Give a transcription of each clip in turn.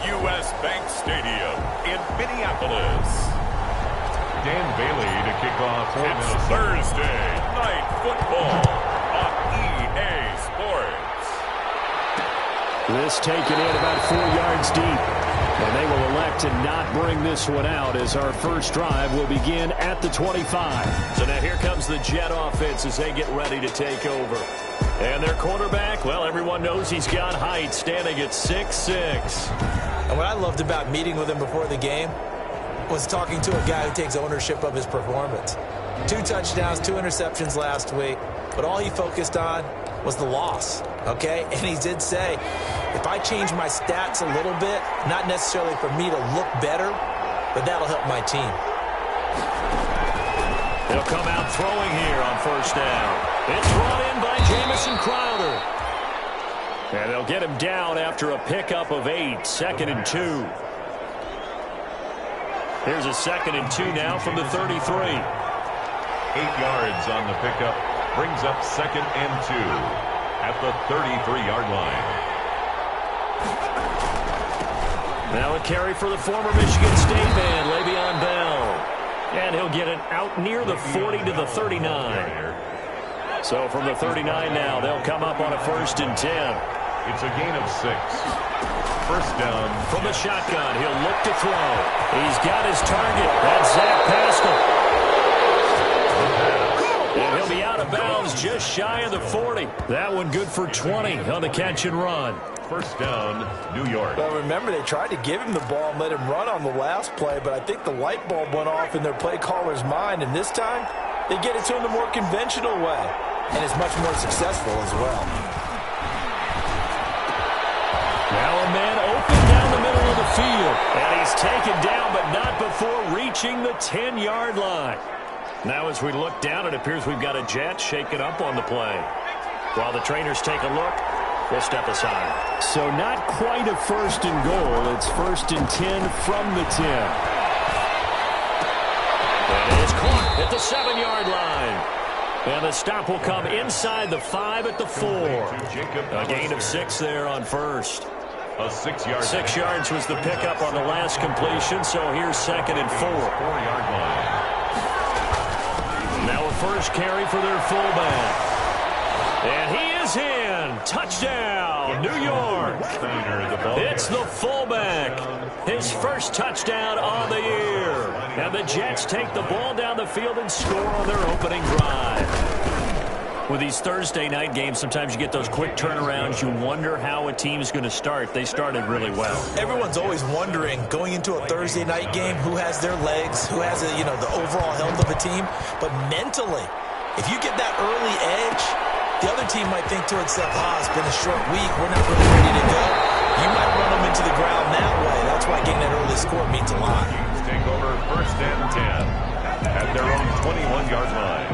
U.S. Bank Stadium in Minneapolis. Dan Bailey to kick off. It's Thursday Night Football on EA Sports. This taken in about 4 yards deep. And they will elect to not bring this one out as our first drive will begin at the 25. So now here comes the Jet offense as they get ready to take over. And their quarterback, well, everyone knows he's got height, standing at 6'6". And what I loved about meeting with him before the game was talking to a guy who takes ownership of his performance. 2 touchdowns, 2 interceptions last week, but all he focused on was the loss, okay? And he did say, if I change my stats a little bit, not necessarily for me to look better, but that'll help my team. He'll come out throwing here on first down. It's brought in by Jamison Crowder. And they'll get him down after a pickup of 8, 2nd and 2. Here's a 2nd and 2 now from the 33. 8 yards on the pickup. Brings up 2nd and 2 at the 33-yard line. Now a carry for the former Michigan State man, Le'Veon Bell. And he'll get it out near the 40 to the 39. So from the 39 now, they'll come up on a 1st and 10. It's a gain of 6. First down. From the shotgun, he'll look to throw. He's got his target. That's Zach Pascal. And he'll be out of bounds just shy of the 40. That one good for 20 on the catch and run. First down, New York. Well, remember, they tried to give him the ball and let him run on the last play, but I think the light bulb went off in their play caller's mind, and this time they get it to him the more conventional way, and it's much more successful as well. Now a man open down the middle of the field, and he's taken down, but not before reaching the 10-yard line. Now as we look down, it appears we've got a Jet shaken up on the play. While the trainers take a look, we'll step aside. So not quite a 1st and goal. It's 1st and 10 from the 10. And it is caught at the 7-yard line. And the stop will come inside the 5 at the 4. A gain of 6 there on first. A 6-yard. 6 yards was the pickup on the last completion, so here's 2nd and 4. 4-yard line. Now a first carry for their fullback. And he is in. Touchdown, New York. It's the fullback. His first touchdown on the year. And the Jets take the ball down the field and score on their opening drive. With these Thursday night games, sometimes you get those quick turnarounds. You wonder how a team's going to start. They started really well. Everyone's always wondering, going into a Thursday night game, who has their legs, who has the overall health of a team. But mentally, if you get that early edge, the other team might think to itself, it's been a short week, we're not really ready to go. You might run them into the ground that way. That's why getting that early score means a lot. Take over 1st and 10 at their own 21-yard line.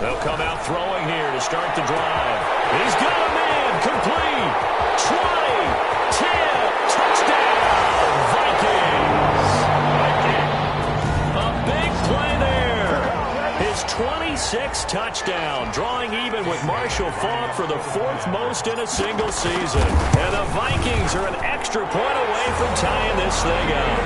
They'll come out throwing here to start the drive. He's got a man, complete, 20, 10, touchdown, Vikings. A big play there. His 26th touchdown, drawing even with Marshall Faulk for the 4th most in a single season. And the Vikings are an extra point away from tying this thing up.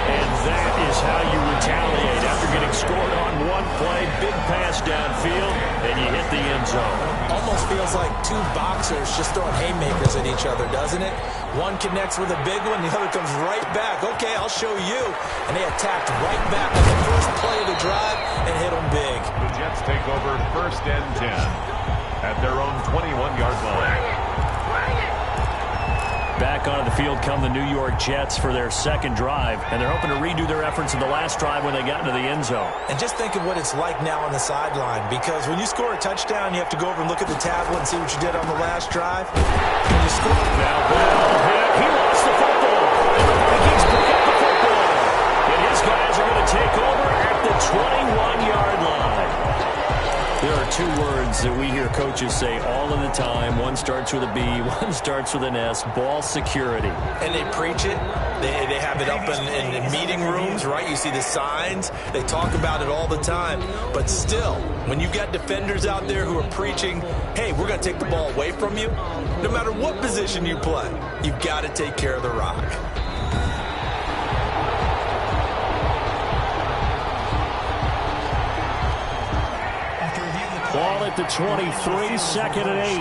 And that is how you retaliate after getting scored on one play, big pass downfield, and you hit the end zone. Almost feels like 2 boxers just throwing haymakers at each other, doesn't it? One connects with a big one, the other comes right back. Okay, I'll show you. And they attacked right back on the first play of the drive and hit them big. The Jets take over 1st and 10 at their own 21-yard line. Back onto the field come the New York Jets for their 2nd drive, and they're hoping to redo their efforts in the last drive when they got into the end zone. And just think of what it's like now on the sideline, because when you score a touchdown, you have to go over and look at the tablet and see what you did on the last drive. When you score... Now Bell hit. He lost the football. And the Vikings pick up the football. And his guys are going to take over at the 21-yard line. There are two words that we hear coaches say all of the time. One starts with a B, one starts with an S, ball security. And they preach it. They have it up in meeting rooms, right? You see the signs. They talk about it all the time. But still, when you got defenders out there who are preaching, hey, we're going to take the ball away from you, no matter what position you play, you've got to take care of the rock. Ball at the 23, second and 8.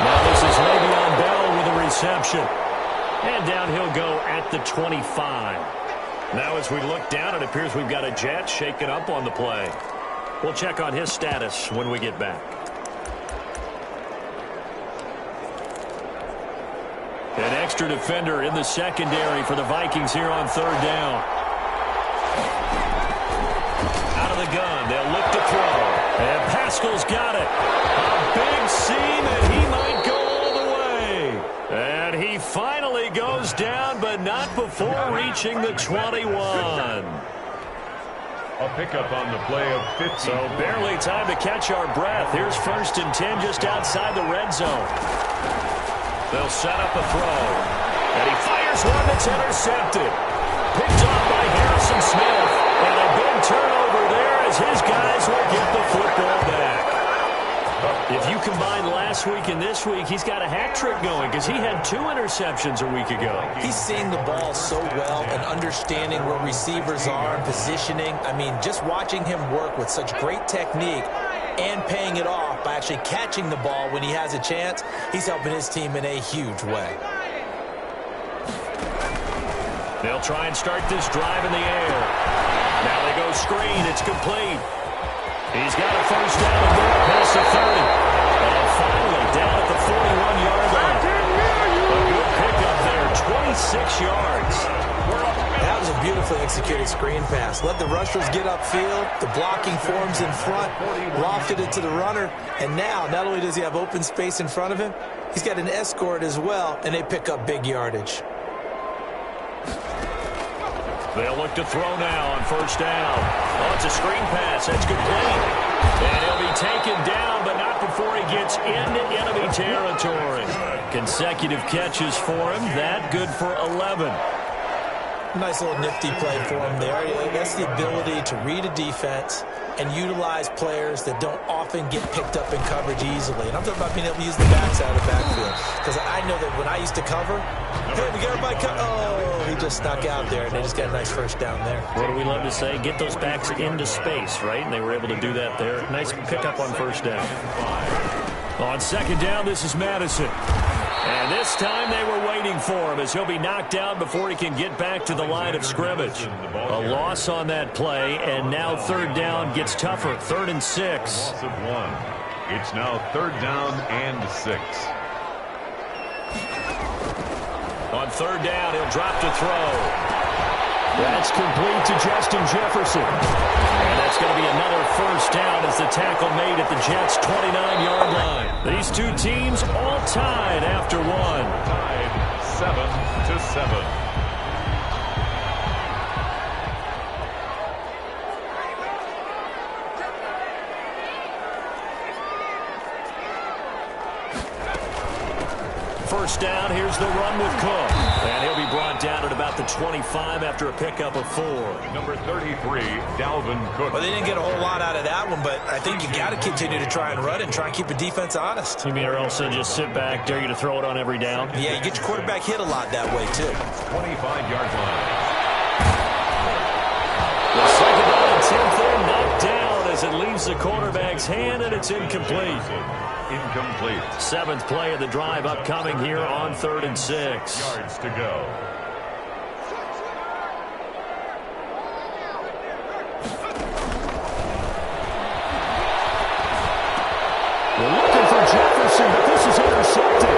Now this is Le'Veon Bell with a reception. And down he'll go at the 25. Now as we look down, it appears we've got a Jet shaken up on the play. We'll check on his status when we get back. An extra defender in the secondary for the Vikings here on third down. Out of the gun, they'll look to throw. And Pascal's got it. A big seam, and he might go all the way. And he finally goes down, but not before reaching the 21. A pickup on the play of 50. So barely time to catch our breath. Here's 1st and 10 just outside the red zone. They'll set up a throw. And he fires one that's intercepted. Picked off by Harrison Smith. And a big turnover there as his guys will get the football back. If you combine last week and this week, he's got a hat trick going because he had 2 interceptions a week ago. He's seeing the ball so well and understanding where receivers are and positioning. I mean, just watching him work with such great technique and paying it off by actually catching the ball when he has a chance, he's helping his team in a huge way. They'll try and start this drive in the air. Now they go screen. It's complete. He's got a first down and more past the 30. And finally down at the 41-yard line. A good pickup there, 26 yards. That was a beautifully executed screen pass. Let the rushers get upfield. The blocking forms in front. Lofted it to the runner. And now, not only does he have open space in front of him, he's got an escort as well, and they pick up big yardage. They'll look to throw now on first down. Oh, it's a screen pass. That's complete. And he'll be taken down, but not before he gets into enemy territory. Consecutive catches for him. That good for 11. Nice little nifty play for him there. That's the ability to read a defense and utilize players that don't often get picked up in coverage easily. And I'm talking about being able to use the backside of the backfield. Because I know that when I used to cover, hey, we got everybody cover. Oh, he just snuck out there, and they just got a nice first down there. What do we love to say? Get those backs into space, right? And they were able to do that there. Nice pickup on first down. On second down, this is Madison. And this time they were waiting for him as he'll be knocked down before he can get back to the line of scrimmage. A loss on that play, and now third down gets tougher. 3rd and 6. Loss of 1. It's now 3rd down and 6. On third down, he'll drop to throw. That's complete to Justin Jefferson. And that's going to be another first down as the tackle made at the Jets' 29-yard line. These two teams all tied after one. Tied 7-7. First down, here's the run with Cook. And he'll be brought down at about the 25 after a pickup of 4. Number 33, Dalvin Cook. Well, they didn't get a whole lot out of that one, but I think you got to continue to try and run and try and keep the defense honest. You mean or else just sit back, dare you to throw it on every down? Yeah, you get your quarterback hit a lot that way, too. 25-yard line. The second down and 10th there, knocked down as it leaves the quarterback's hand, and it's incomplete. Incomplete. 7th play of the drive upcoming here on 3rd and 6. Yards to go. We're looking for Jefferson, but this is intercepted.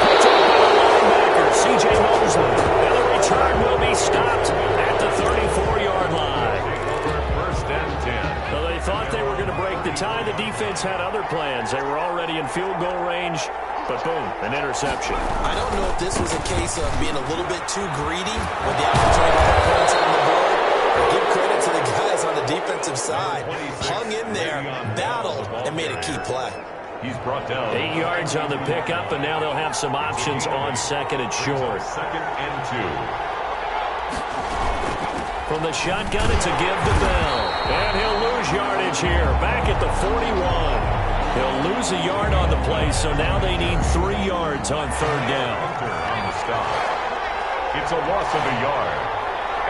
Picked up by the linebacker, C.J. Mosley. And the return will be stopped at the 34-yard line. First and 10. Well, they thought they were going to break the tie. The defense had other plans. They were already in field goal range. But boom, an interception. I don't know if this was a case of being a little bit too greedy with the opportunity to put points on the board. But give credit to the guys on the defensive side. Hung in there, battled, and made a key play. He's brought down 8 yards on the pickup, and now they'll have some options on second and short. Second and 2. From the shotgun, it's a give to Bell. And he'll lose yardage here, back at the 41. He'll lose a yard on the play, so now they need 3 yards on third down. On the stop. It's a loss of a yard.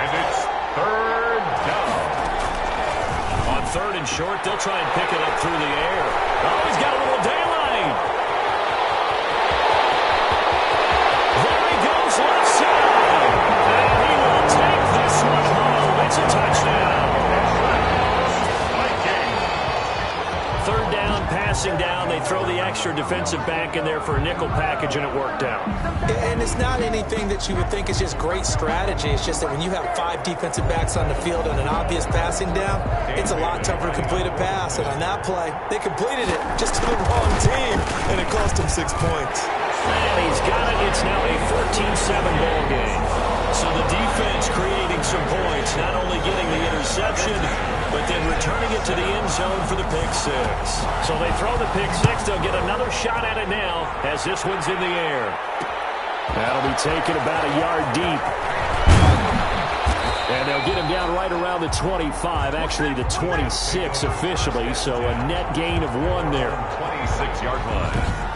And it's third down. On third and short, they'll try and pick it up through the air. Oh, he's got a little daylight. There he goes left side. And he will take this one home. It's a touchdown. Third down, passing down. They throw the extra defensive back in there for a nickel package, and it worked out. And it's not anything that you would think is just great strategy. It's just that when you have 5 defensive backs on the field and an obvious passing down, it's a lot tougher to complete a pass. And on that play, they completed it just to the wrong team, and it cost them 6 points. And he's got it. It's now a 14-7 ball game. So the defense creating some points, not only getting the interception, but then returning it to the end zone for the pick six. So they throw the pick six. They'll get another shot at it now as this one's in the air. That'll be taken about a yard deep. And they'll get him down right around the 25, actually the 26 officially, so a net gain of 1 there. 26-yard line.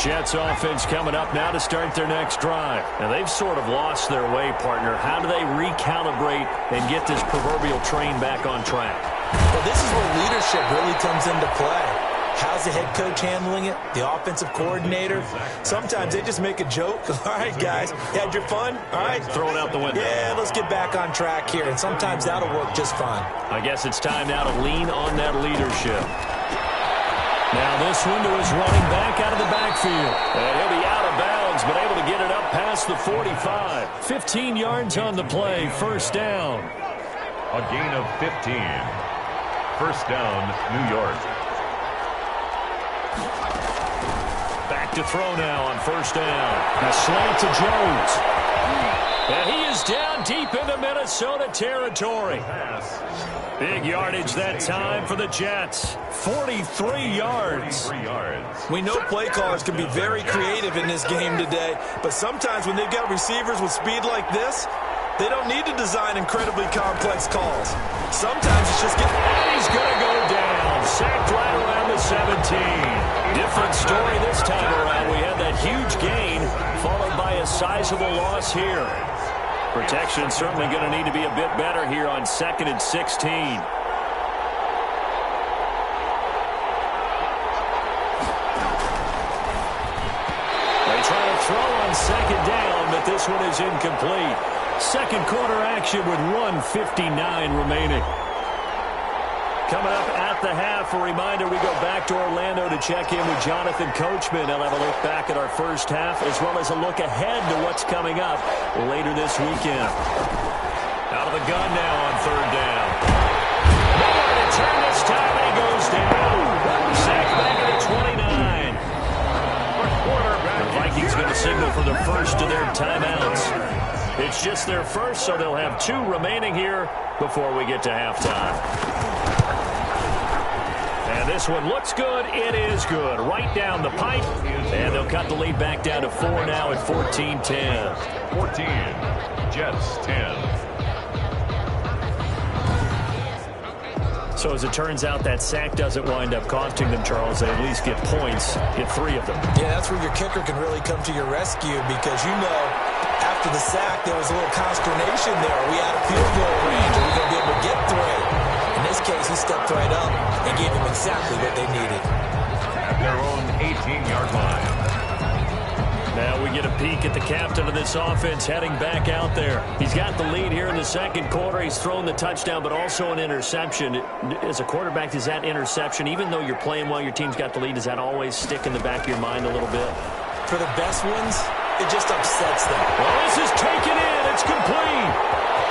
Jets offense coming up now to start their next drive. Now, they've sort of lost their way, partner. How do they recalibrate and get this proverbial train back on track? Well, this is where leadership really comes into play. How's the head coach handling it? The offensive coordinator? Sometimes they just make a joke. All right, guys, you had your fun? All right. Throw it out the window. Yeah, let's get back on track here. And sometimes that'll work just fine. I guess it's time now to lean on that leadership. Now this window is running back out of the backfield. And he'll be out of bounds, but able to get it up past the 45. 15 yards on the play, first down. A gain of 15. First down, New York. Back to throw now on first down. A slant to Jones. And he is down deep into Minnesota territory. Big yardage that time for the Jets. 43 yards. We know play callers can be very creative in this game today, but sometimes when they've got receivers with speed like this, they don't need to design incredibly complex calls. Sometimes it's just getting... And he's going to go down. Sacked right around the 17. Different story this time around. We had that huge gain followed by a sizable loss here. Protection certainly going to need to be a bit better here on 2nd and 16. They try to throw on second down, but this one is incomplete. Second quarter action with 1:59 remaining. Coming up at the half, a reminder, we go back to Orlando to check in with Jonathan Coachman. He'll have a look back at our first half as well as a look ahead to what's coming up later this weekend. Out of the gun now on third down. Nowhere to turn this time, and he goes down. Sacked back at the 29. The Vikings going to signal for the first of their timeouts. It's just their first, so they'll have 2 remaining here before we get to halftime. And this one looks good. It is good. Right down the pipe. And they'll cut the lead back down to 4 now at 14-10. 14. Jets 10. So as it turns out, that sack doesn't wind up costing them, Charles. They at least get points, get 3 of them. Yeah, that's where your kicker can really come to your rescue because, you know, after the sack, there was a little consternation there. Are we out of field goal range? Are we going to be able to get 3? In this case, he stepped right up and gave them exactly what they needed. At their own 18-yard line. Now we get a peek at the captain of this offense heading back out there. He's got the lead here in the second quarter. He's thrown the touchdown, but also an interception. As a quarterback, does that interception, even though you're playing while your team's got the lead, does that always stick in the back of your mind a little bit? For the best ones, it just upsets them. Well, this is taken in. It's complete.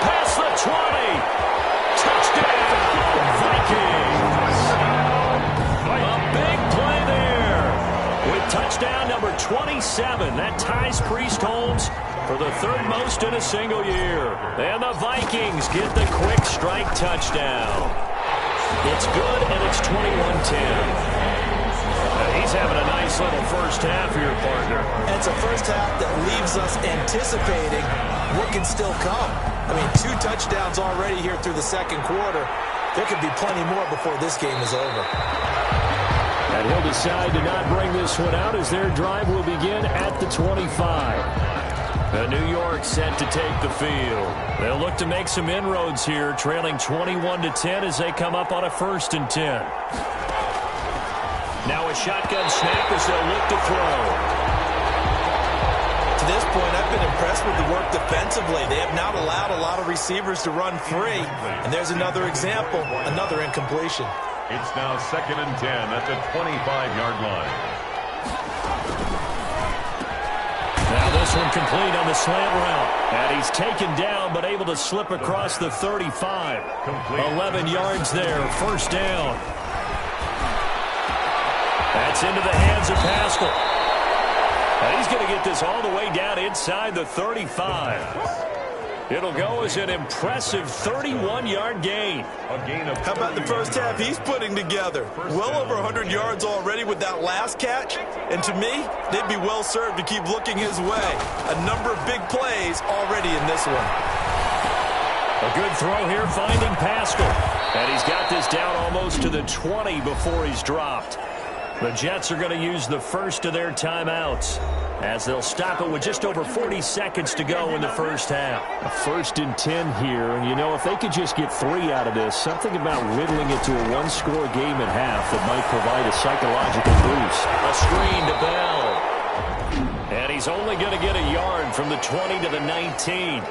Past the 20. Touchdown, Vikings. A big play there. With touchdown number 27, that ties Priest Holmes for the third most in a single year. And the Vikings get the quick strike touchdown. It's good, and it's 21-10. He's having a nice little first half here, partner. And it's a first half that leaves us anticipating what can still come. I mean, 2 touchdowns already here through the second quarter. There could be plenty more before this game is over. And he'll decide to not bring this one out as their drive will begin at the 25. New York set to take the field. They'll look to make some inroads here, trailing 21-10 as they come up on a 1st and 10. Now a shotgun snap as they'll look to throw. To this point, I've been impressed with the work defensively. They have not allowed a lot of receivers to run free. And there's another example, another incompletion. It's now 2nd and 10 at the 25-yard line. Now this one complete on the slant route. And he's taken down but able to slip across the 35. 11 yards there, 1st down. That's into the hands of Pascal. And he's going to get this all the way down inside the 35. It'll go as an impressive 31-yard gain. How about the first half he's putting together? Well over 100 yards already with that last catch. And to me, they'd be well served to keep looking his way. A number of big plays already in this one. A good throw here finding Pascal. And he's got this down almost to the 20 before he's dropped. The Jets are going to use the first of their timeouts as they'll stop it with just over 40 seconds to go in the first half. A 1st and 10 here, and you know, if they could just get 3 out of this, something about whittling it to a 1-score game at half that might provide a psychological boost. A screen to Bell. And he's only going to get a yard from the 20 to the 19.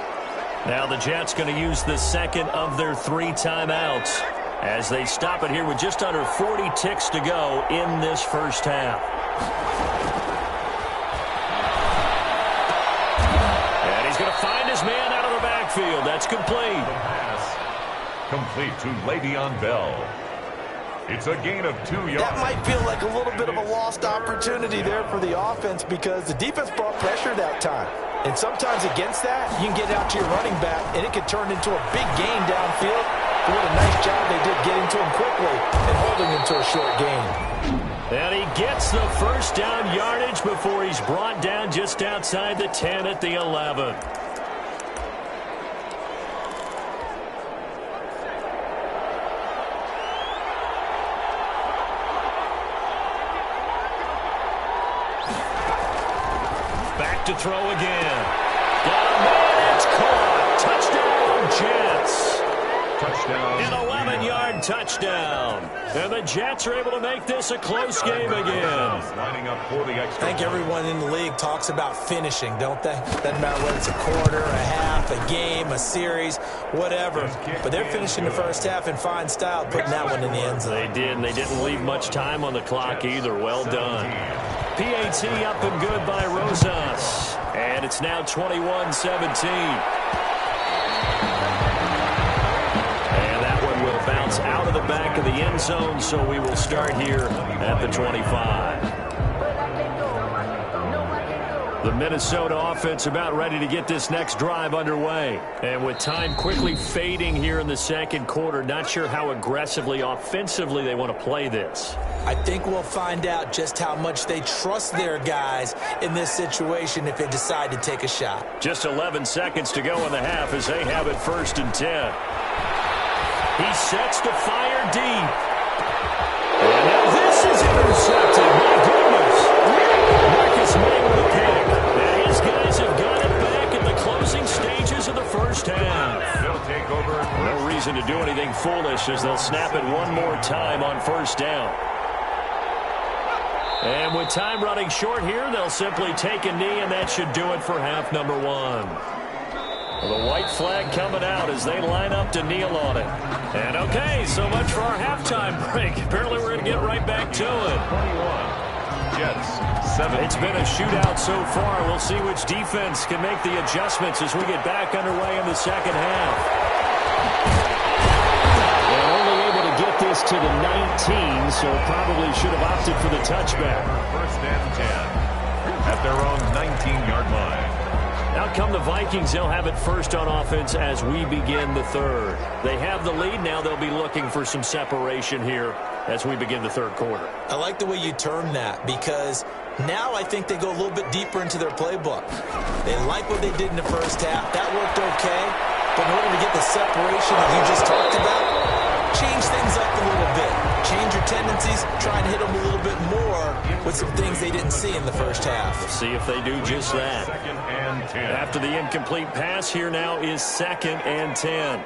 Now the Jets going to use the second of their 3 timeouts as they stop it here with just under 40 ticks to go in this first half. And he's going to find his man out of the backfield. That's complete. Pass complete to Le'Veon Bell. It's a gain of 2 yards. That might feel like a little bit of a lost opportunity there for the offense because the defense brought pressure that time. And sometimes against that, you can get out to your running back, and it could turn into a big gain downfield. But what a nice job they did getting to him quickly and holding him to a short gain. And he gets the first down yardage before he's brought down just outside the 10 at the 11. Back to throw again. Got a man, it's caught. Touchdown, Jets. Touchdown. An 11-yard touchdown. And the Jets are able to make this a close game again. Lining up for the extra. I think everyone in the league talks about finishing, don't they? Doesn't matter whether it's a quarter, a half, a game, a series, whatever. But they're finishing the first half in fine style, putting that one in the end zone. They did, and they didn't leave much time on the clock either. Well done. PAT up and good by Rosas. And it's now 21-17. Bounce out of the back of the end zone, so we will start here at the 25. The Minnesota offense about ready to get this next drive underway. And with time quickly fading here in the second quarter, not sure how aggressively, offensively they want to play this. I think we'll find out just how much they trust their guys in this situation if they decide to take a shot. Just 11 seconds to go in the half as they have it 1st and 10. He sets to fire deep. And now this is intercepted. My goodness. Marcus May with a pick. And his guys have got it back in the closing stages of the first half. They'll take over. No reason to do anything foolish as they'll snap it one more time on 1st down. And with time running short here, they'll simply take a knee, and that should do it for half number 1. The white flag coming out as they line up to kneel on it. And okay, so much for our halftime break. Apparently we're going to get right back to it. 21. Jets, 7. It's been a shootout so far. We'll see which defense can make the adjustments as we get back underway in the second half. this to the 19, so probably should have opted for the touchback. First and 10 at their own 19-yard line. Out come the Vikings. They'll have it first on offense as we begin the third. They have the lead. Now they'll be looking for some separation here as we begin the third quarter. I like the way you term that, because now I think they go a little bit deeper into their playbook. They like what they did in the first half. That worked okay. But in order to get the separation that you just talked about, change things up a little bit. Change your tendencies. Try and hit them a little bit more with some things they didn't see in the first half. See if they do just that. Second and 10. After the incomplete pass, here now is 2nd and 10.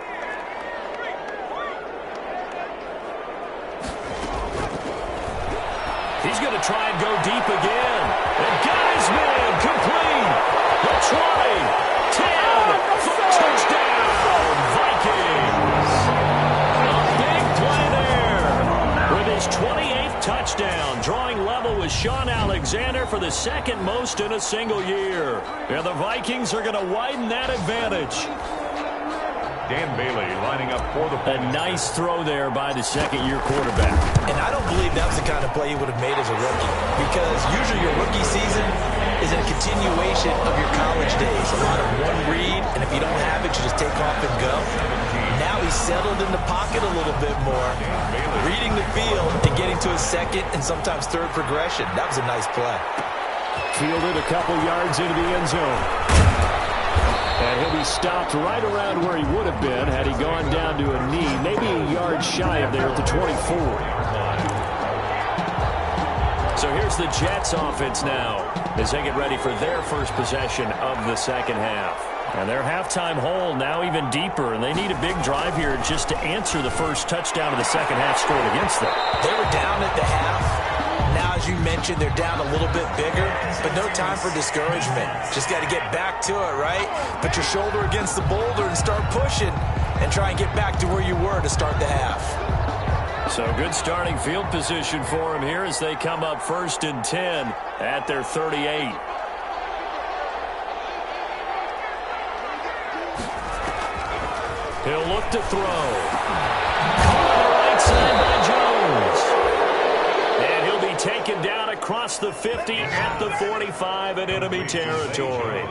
He's going to try and go deep again. And got his man complete. The 20, 10, touchdown, Vikings. A big play there. With his 28th touchdown, drawing level with Sean Alexander for the second most in a single year. And the Vikings are going to widen that advantage. Dan Bailey lining up for the A nice throw there by the second-year quarterback. And I don't believe that was the kind of play he would have made as a rookie, because usually your rookie season is a continuation of your college days. A lot of one read, and if you don't have it, you just take off and go. Now he's settled in the pocket a little bit more, reading the field and getting to his second and sometimes third progression. That was a nice play. Fielded a couple yards into the end zone. And he'll be stopped right around where he would have been had he gone down to a knee, maybe a yard shy of there at the 24. So here's the Jets offense now as they get ready for their first possession of the second half. And their halftime hole now even deeper, and they need a big drive here just to answer the first touchdown of the second half scored against them. They were down at the half. Now, as you mentioned, they're down a little bit bigger, but no time for discouragement. Just got to get back to it, right? Put your shoulder against the boulder and start pushing and try and get back to where you were to start the half. So good starting field position for him here as they come up 1st and 10 at their 38. He'll look to throw. Caught on the right side by Jones. And he'll be taken down across the 50 at the 45 in enemy territory.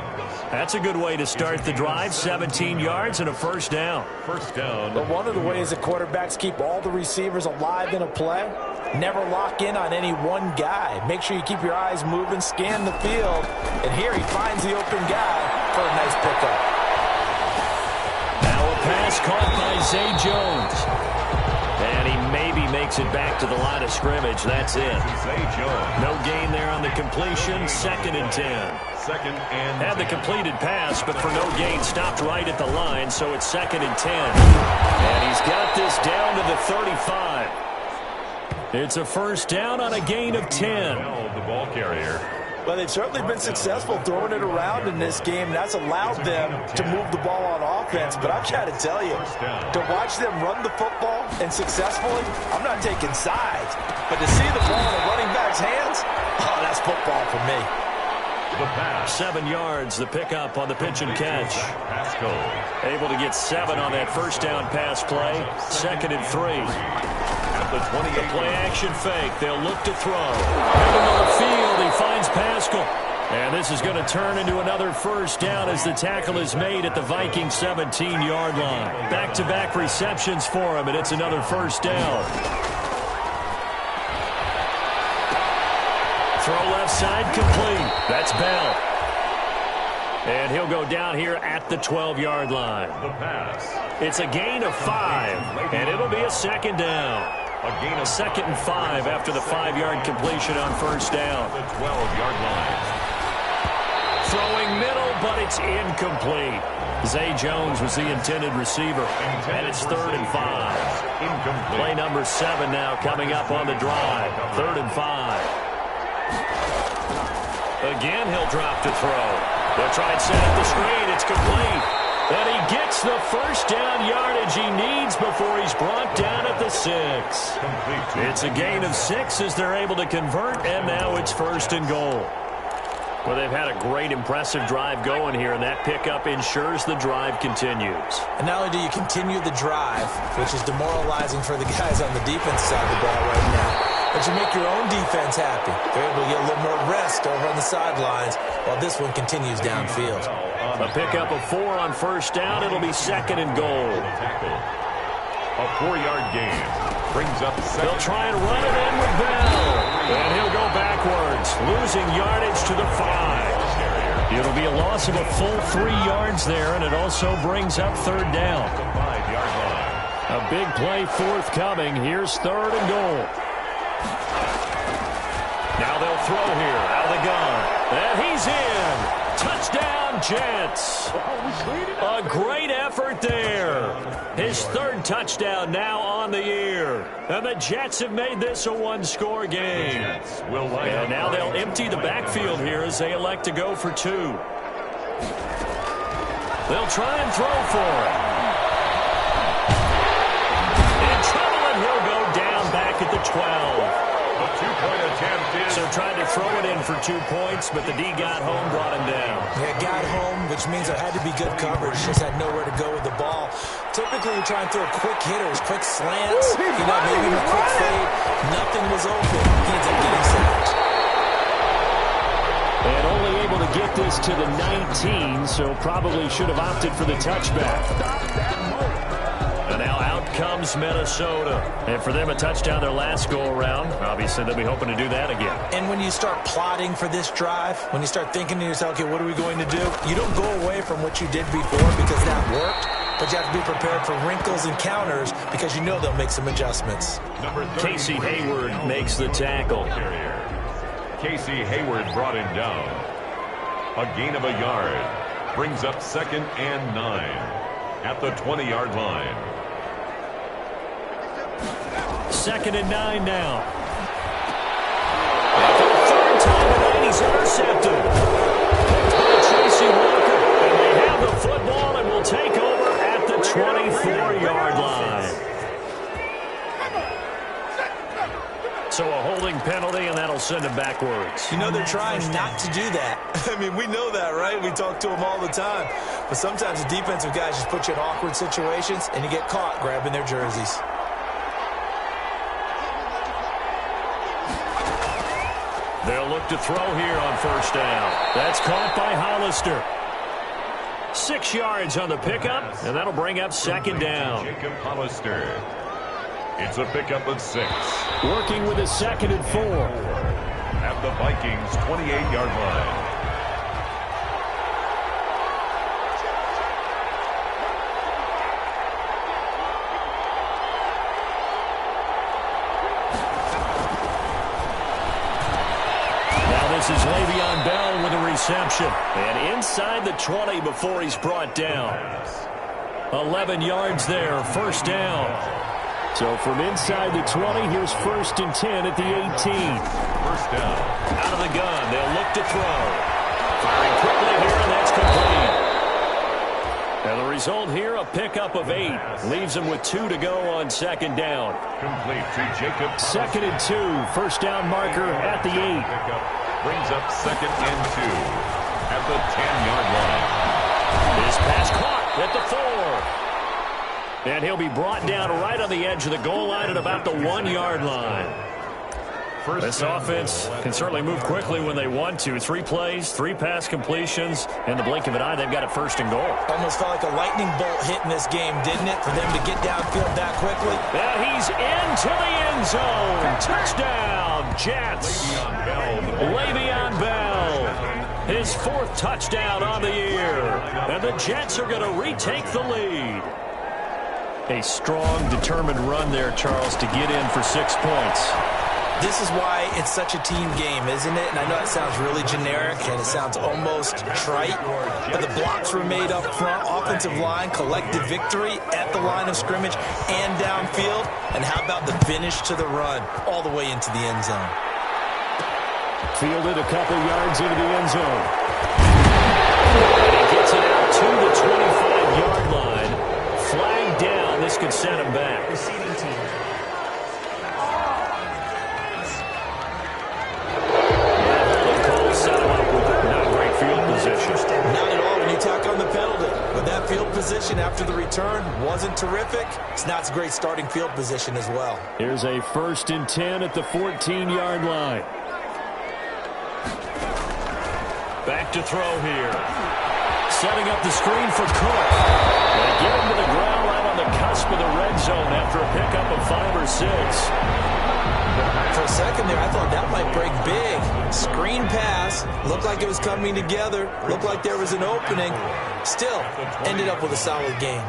That's a good way to start the drive. 17 yards and a first down. First down. But one of the ways that quarterbacks keep all the receivers alive in a play, never lock in on any one guy. Make sure you keep your eyes moving, scan the field, and here he finds the open guy for a nice pickup. Now a pass caught by Zay Jones. And he maybe makes it back to the line of scrimmage. That's it. Zay Jones. No gain there on the completion. 2nd and 10. Second and Had the completed pass, but for no gain, stopped right at the line, so it's 2nd and 10. And he's got this down to the 35. It's a first down on a gain of 10. the ball carrier. Well, they've certainly been successful throwing it around in this game. That's allowed them to move the ball on offense. But I've got to tell you, to watch them run the football and successfully, I'm not taking sides. But to see the ball in a running back's hands, oh, that's football for me. The pass. 7 yards, the pickup on the pitch and catch. Pascal. Able to get 7 on that first down pass play. 2nd and 3. At the 28. The play action fake. They'll look to throw. Middle of the field. He finds Pascal. And this is going to turn into another first down as the tackle is made at the Vikings 17-yard line. Back-to-back receptions for him, and it's another first down. Throw left side complete. That's Bell. And he'll go down here at the 12-yard line. The pass. It's a gain of 5, and it'll be a second down. A gain of 2nd and 5 after the 5-yard completion on first down. the 12-yard line. Throwing middle, but it's incomplete. Zay Jones was the intended receiver, and it's 3rd and 5. Incomplete. Play number 7 now coming up on the drive. 3rd and 5. Again, he'll drop to throw. They'll try and set up the screen. It's complete. And he gets the first down yardage he needs before he's brought down at the 6. Complete. It's a gain of 6 as they're able to convert, and now it's 1st and goal. Well, they've had a great, impressive drive going here, and that pickup ensures the drive continues. And not only do you continue the drive, which is demoralizing for the guys on the defense side of the ball right now, but you make your own defense happy. They're able to get a little more rest over on the sidelines while this one continues downfield. A pickup of 4 on first down. It'll be 2nd and goal. A 4-yard gain brings up second. They'll try and run it in with Bell. And he'll go backwards, losing yardage to the 5. It'll be a loss of a full 3 yards there, and it also brings up 3rd down. The 5-yard line. A big play forthcoming. Here's 3rd and goal. Now they'll throw here out of the gun. And he's in. Touchdown, Jets. A great effort there. His 3rd touchdown now on the year. And the Jets have made this a 1-score game. And now they'll empty the backfield here as they elect to go for 2. They'll try and throw for it. In trouble, and he'll go down back at the 12. The 2-point attempt is... So tried to throw it in for 2 points, but the D got home, brought him down. Yeah, got home, which means there had to be good coverage. Just had nowhere to go with the ball. Typically, you're trying to throw quick hitters, quick slants, maybe even a quick fade. Nothing was open. He ends up getting sacked. And only able to get this to the 19, so probably should have opted for the touchback. And now out comes Minnesota. And for them, a touchdown their last go-around. Obviously, they'll be hoping to do that again. And when you start plotting for this drive, when you start thinking to yourself, okay, what are we going to do? You don't go away from what you did before because that worked, but you have to be prepared for wrinkles and counters because you know they'll make some adjustments. Casey Hayward makes the tackle. Casey Hayward brought him down. A gain of a yard. Brings up 2nd and 9 at the 20-yard line. 2nd and 9 now. And for the 3rd time tonight, he's intercepted. Tracy Walker, and they have the football and will take over at the 24-yard line. So a holding penalty, and that'll send him backwards. You know they're trying not to do that. I mean, we know that, right? We talk to them all the time. But sometimes the defensive guys just put you in awkward situations, and you get caught grabbing their jerseys. They'll look to throw here on first down. That's caught by Hollister. 6 yards on the pickup, and that'll bring up 2nd down. Jacob Hollister. It's a pickup of 6. Working with a 2nd and 4. At the Vikings' 28-yard line. This is Le'Veon Bell with a reception. And inside the 20 before he's brought down. 11 yards there, 1st down. So from inside the 20, here's 1st and 10 at the 18. 1st down. Out of the gun, they'll look to throw. Firing quickly here, and that's complete. And the result here, a pickup of 8. Leaves him with 2 to go on 2nd down. Complete to Jacob. 2nd and 2, 1st down marker at the 8. Brings up 2nd and 2 at the 10-yard line. His pass caught at the 4. And he'll be brought down right on the edge of the goal line at about the 1-yard line. This offense can certainly move quickly when they want to. 3 plays, 3 pass completions, and the blink of an eye, they've got it 1st and goal. Almost felt like a lightning bolt hit in this game, didn't it, for them to get downfield that quickly? And he's into the end zone. Touchdown, Jets. Le'Veon Bell. His 4th touchdown on the year. And the Jets are going to retake the lead. A strong, determined run there, Charles, to get in for 6 points. This is why it's such a team game, isn't it? And I know it sounds really generic and it sounds almost trite, but the blocks were made up front, offensive line, collective victory at the line of scrimmage and downfield. And how about the finish to the run all the way into the end zone? Fielded a couple yards into the end zone. And he gets it out to the 25-yard line. Flag down. This could send him back. Receiving team. Set him up with position after the return wasn't terrific. It's not a great starting field position as well. Here's a 1st and 10 at the 14-yard line. Back to throw here. Setting up the screen for Cook. They get him to the ground right on the cusp of the red zone after a pickup of 5 or 6. For a second there, I thought that might break big. Screen pass. Looked like it was coming together. Looked like there was an opening. Still, ended up with a solid game.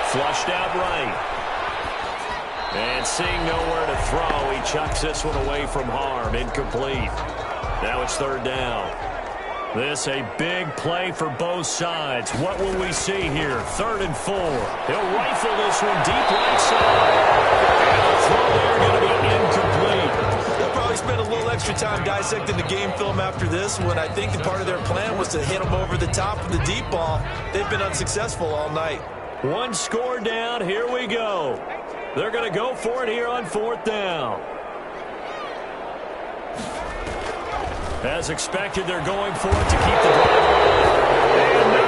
Flushed out right. And seeing nowhere to throw, he chucks this one away from harm. Incomplete. Now it's 3rd down. This a big play for both sides. What will we see here? 3rd and 4. He'll rifle this one deep right side. And the throw there going to be incomplete. They'll probably spend a little extra time dissecting the game film after this one. I think part of their plan was to hit them over the top of the deep ball. They've been unsuccessful all night. 1 score down. Here we go. They're going to go for it here on 4th down. As expected, they're going for it to keep the drive alive. And no,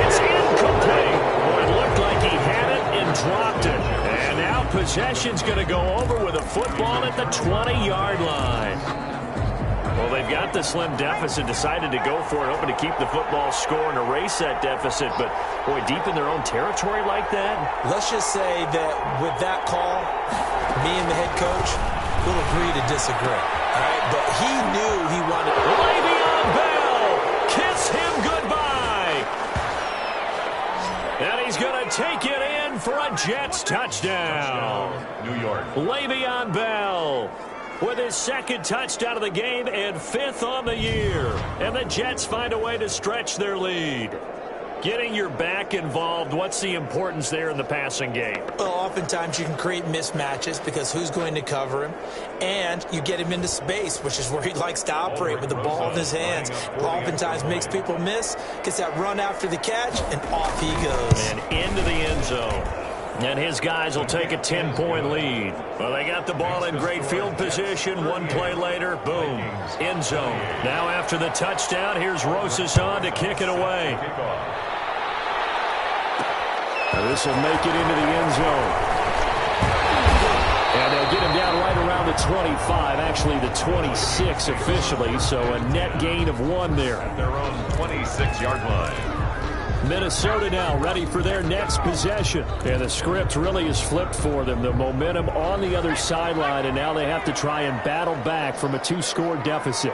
it's incomplete. Boy, it looked like he had it and dropped it. And now possession's going to go over with a football at the 20-yard line. Well, they've got the slim deficit, decided to go for it, hoping to keep the football score and erase that deficit. But, boy, deep in their own territory like that. Let's just say that with that call, me and the head coach will agree to disagree. All right? But he knew he wanted... Le'Veon Bell, kiss him goodbye. And he's going to take it in for a Jets touchdown. New York. Le'Veon Bell with his 2nd touchdown of the game and 5th on the year. And the Jets find a way to stretch their lead. Getting your back involved, what's the importance there in the passing game? Well, oftentimes you can create mismatches because who's going to cover him? And you get him into space, which is where he likes to operate with the ball in his hands. Oftentimes makes people miss, gets that run after the catch, and off he goes. And into the end zone. And his guys will take a 10-point lead. Well, they got the ball in great field position. 1 play later, boom, end zone. Now after the touchdown, here's Rosas on to kick it away. This will make it into the end zone. And they'll get him down right around the 25, actually the 26 officially, so a net gain of 1 there. At their own 26-yard line. Minnesota now ready for their next possession. And the script really is flipped for them. The momentum on the other sideline, and now they have to try and battle back from a 2-score deficit.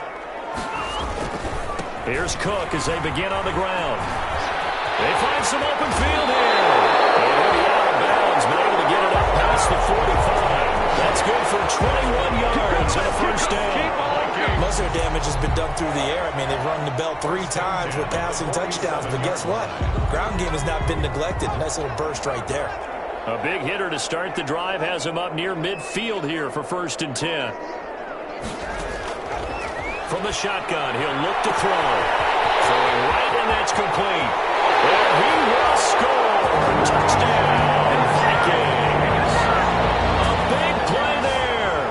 Here's Cook as they begin on the ground. They find some open field here. And he'll be out of bounds, but able to get it up past the 45. That's good for 21 yards and a 1st down. Most of their damage has been done through the air. I mean, they've rung the bell 3 times with passing touchdowns, but guess what? Ground game has not been neglected. Nice little burst right there. A big hitter to start the drive has him up near midfield here for 1st and 10. From the shotgun, he'll look to throw. Throwing right, and that's complete. And he will score. Touchdown, Vikings. A big play there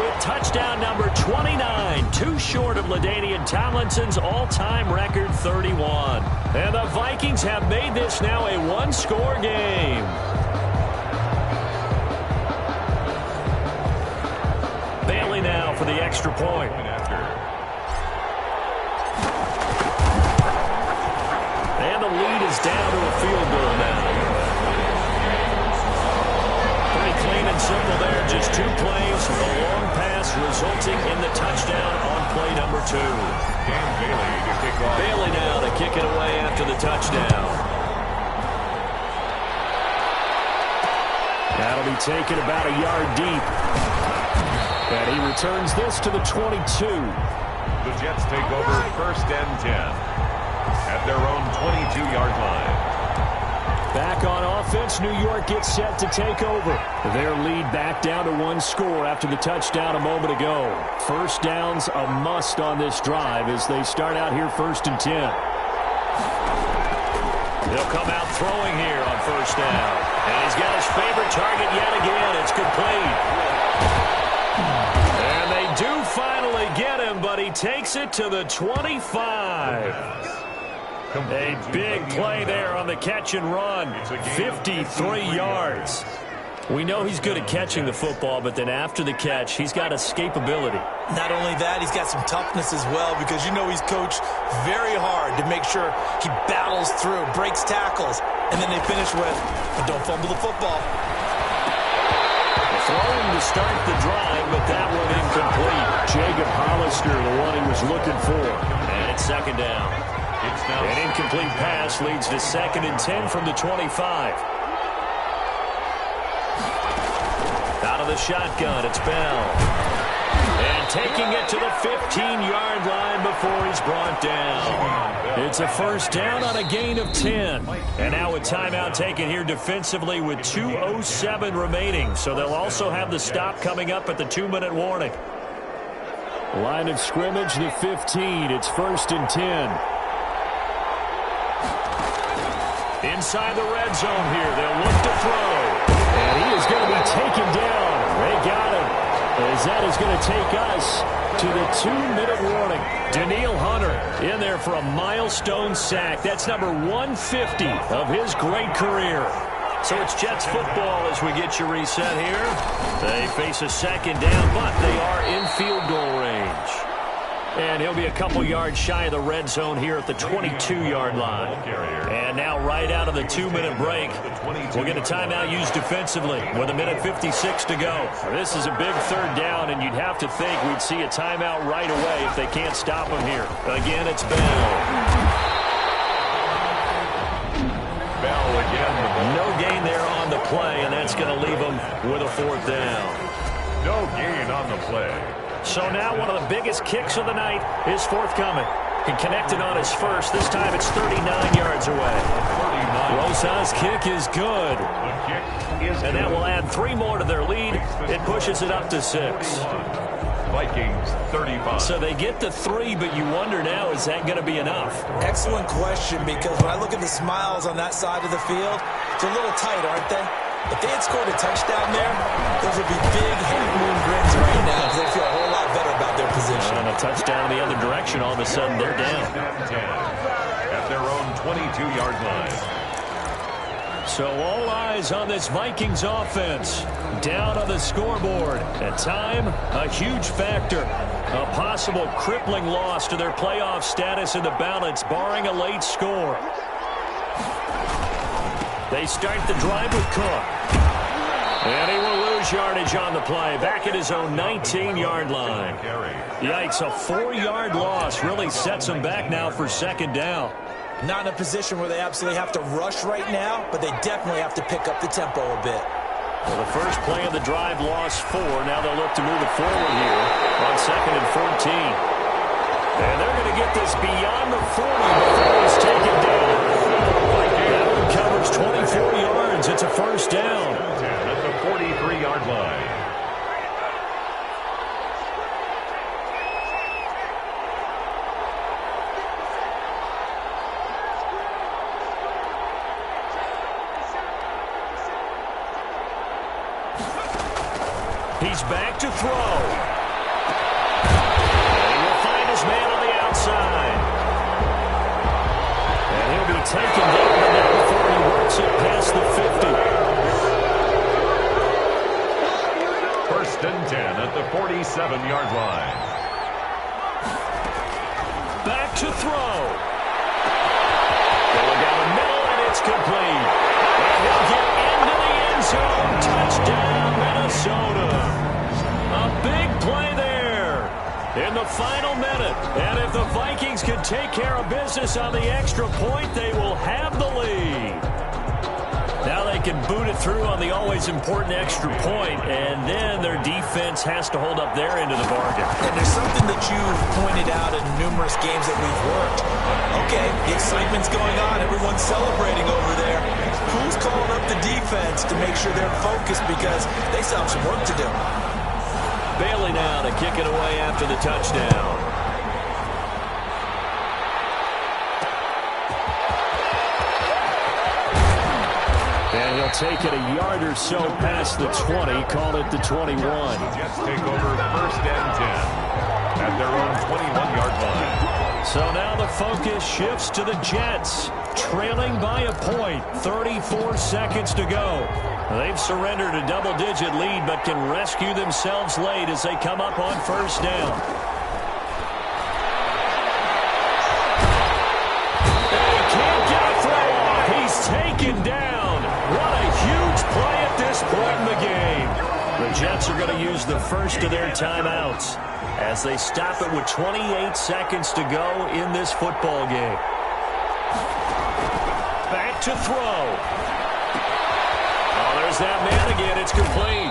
with touchdown number 29, 2 short of LaDainian Tomlinson's all-time record 31. And the Vikings have made this now a 1-score game. Bailey now for the extra point. And the lead is down to a field goal now. Pretty clean and simple there. Just 2 plays. A long pass resulting in the touchdown on play number 2. And Bailey to kick off. Bailey now to kick it away after the touchdown. That'll be taken about a yard deep. And he returns this to the 22. The Jets take over 1st and 10. At their own 22-yard line. Back on offense, New York gets set to take over. Their lead back down to 1 score after the touchdown a moment ago. 1st downs a must on this drive as they start out here 1st and 10. He'll come out throwing here on first down. And he's got his favorite target yet again. It's complete. And they do finally get him, but he takes it to the 25. A big play there on the catch and run. 53 yards. We know he's good at catching the football, but then after the catch, he's got escapability. Not only that, he's got some toughness as well, because you know he's coached very hard to make sure he battles through, breaks tackles, and then they finish with, don't fumble the football. Throwing to start the drive, but that one incomplete. Jacob Hollister, the one he was looking for. And it's second down. An incomplete pass leads to 2nd and 10 from the 25. Out of the shotgun, it's Bell. And taking it to the 15-yard line before he's brought down. It's a first down on a gain of 10. And now a timeout taken here defensively with 2:07 remaining. So they'll also have the stop coming up at the 2-minute warning. Line of scrimmage, the 15. It's 1st and 10. Inside the red zone here, they'll look to throw. And he is going to be taken down. They got him. As that is going to take us to the 2-minute warning. Danielle Hunter in there for a milestone sack. That's number 150 of his great career. So it's Jets football as we get you reset here. They face a second down, but they are in field goal range. And he'll be a couple yards shy of the red zone here at the 22-yard line. And now right out of the 2-minute break, we'll get a timeout used defensively with 1:56 to go. This is a big third down, and you'd have to think we'd see a timeout right away if they can't stop him here. Again, it's Bell. Bell again. No gain there on the play, and that's going to leave him with a 4th down. No gain on the play. So now one of the biggest kicks of the night is forthcoming. He connected on his first. This time it's 39 yards away. Rosas' kick is good. And that will add 3 more to their lead. It pushes it up to 6. Vikings 35. So they get to 3, but you wonder now, is that going to be enough? Excellent question, because when I look at the smiles on that side of the field, it's a little tight, aren't they? If they had scored a touchdown there, those would be big half-moon grins right now, because they feel a whole lot better about their position. And a touchdown the other direction, all of a sudden they're down. At their own 22-yard line. So all eyes on this Vikings offense. Down on the scoreboard. At time, a huge factor. A possible crippling loss to their playoff status in the balance, barring a late score. They start the drive with Cook. And he will lose yardage on the play. Back at his own 19-yard line. Yikes, a 4-yard loss really sets him back now for second down. Not in a position where they absolutely have to rush right now, but they definitely have to pick up the tempo a bit. Well, the first play of the drive lost 4. Now they'll look to move it forward here on 2nd and 14. And they're going to get this beyond the 40 before he's taken down. That one covers 24 yards. It's a first down. At the 43-yard line. He's back to throw. And he will find his man on the outside. And he'll be taken down to that before he works it past the 50. First and 10 at the 47-yard line. Back to throw. Going down the middle, and it's complete. And he'll get into the end zone. Touchdown, Minnesota. A big play there in the final minute. And if the Vikings can take care of business on the extra point, they will have the lead. Now they can boot it through on the always important extra point, and then their defense has to hold up their end of the bargain. And there's something that you've pointed out in numerous games that we've worked. Okay, the excitement's going on. Everyone's celebrating over there. Who's calling up the defense to make sure they're focused, because they still have some work to do. Bailey now to kick it away after the touchdown. He'll take it a yard or so past the 20, call it the 21. Jets take over 1st and 10 at their own 21-yard line. So now the focus shifts to the Jets, trailing by a point, 34 seconds to go. They've surrendered a double-digit lead, but can rescue themselves late as they come up on 1st down. They can't get a throw off. He's taken down. What a huge play at this point in the game. The Jets are going to use the first of their timeouts as they stop it with 28 seconds to go in this football game. Back to throw. Oh, there's that man again. It's complete.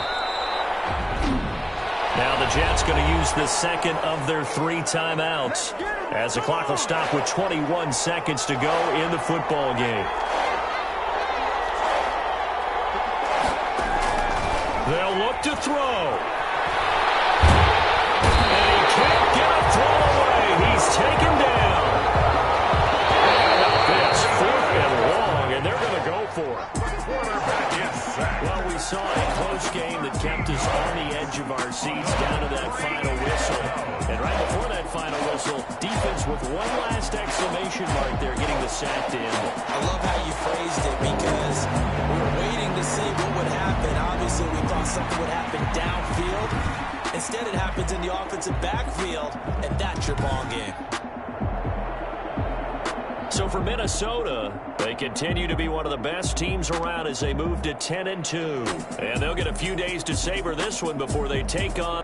Now the Jets going to use the second of their 3 timeouts as the clock will stop with 21 seconds to go in the football game. They'll look to throw. And he can't get a throw away. He's taken down. And how about this? 4th and long, and they're going to go for it. Well, we saw a close game that kept us on the edge of our seats down to that final whistle. And right before that final whistle, defense with one last exclamation mark there getting the sack to end it. I love how you phrased it because we were waiting to see what would happen. Obviously, we thought something would happen downfield. Instead, it happens in the offensive backfield, and that's your ball game. So for Minnesota, they continue to be one of the best teams around as they move to 10-2. And they'll get a few days to savor this one before they take on...